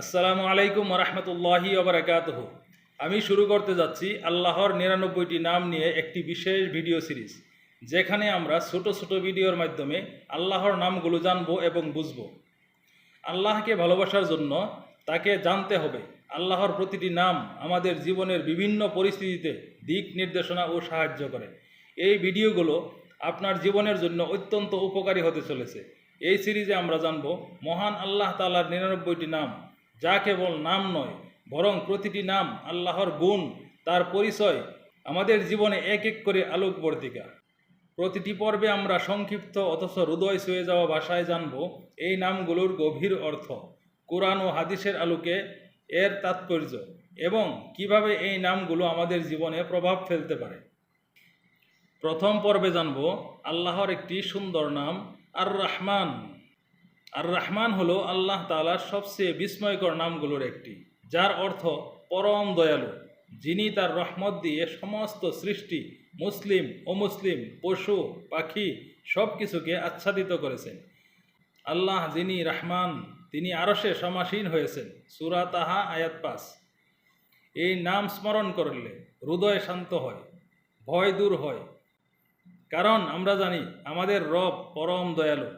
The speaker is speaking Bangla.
আসসালামু আলাইকুম রহমতুল্লাহি ওবরাকাতুহু। আমি শুরু করতে যাচ্ছি আল্লাহর ৯৯টি নাম নিয়ে একটি বিশেষ ভিডিও সিরিজ, যেখানে আমরা ছোট ছোট ভিডিওর মাধ্যমে আল্লাহর নামগুলো জানব এবং বুঝব। আল্লাহকে ভালোবাসার জন্য তাকে জানতে হবে। আল্লাহর প্রতিটি নাম আমাদের জীবনের বিভিন্ন পরিস্থিতিতে দিক নির্দেশনা ও সাহায্য করে। এই ভিডিওগুলো আপনার জীবনের জন্য অত্যন্ত উপকারী হতে চলেছে। এই সিরিজে আমরা জানব মহান আল্লাহ তাআলার ৯৯টি নাম, যা কেবল নাম নয়, বরং প্রতিটি নাম আল্লাহর গুণ, তার পরিচয় আমাদের জীবনে এক এক করে আলোকবর্তিকা। প্রতিটি পর্বে আমরা সংক্ষিপ্ত অথচ হৃদয় ছুঁয়ে যাওয়া ভাষায় জানব এই নামগুলোর গভীর অর্থ, কোরআন ও হাদিসের আলোকে এর তাৎপর্য এবং কিভাবে এই নামগুলো আমাদের জীবনে প্রভাব ফেলতে পারে। প্রথম পর্বে জানব আল্লাহর একটি সুন্দর নাম, আর রহমান। আর রহমান হলো আল্লাহ তাআলার সবচেয়ে বিস্ময়কর নামগুলোর একটি, যার অর্থ পরম দয়ালু, যিনি তার রহমত দিয়ে সমস্ত সৃষ্টি, মুসলিম অমুসলিম, পশু পাখি সব কিছুকে আচ্ছাদিত করেছেন। আল্লাহ যিনি রহমান, তিনি আরশে সমাসীন হয়েছেন। সূরা তাহা আয়াত ৫। এই নাম স্মরণ করলে হৃদয় শান্ত হয়, ভয় দূর হয়, কারণ আমরা জানি আমাদের রব পরম দয়ালু।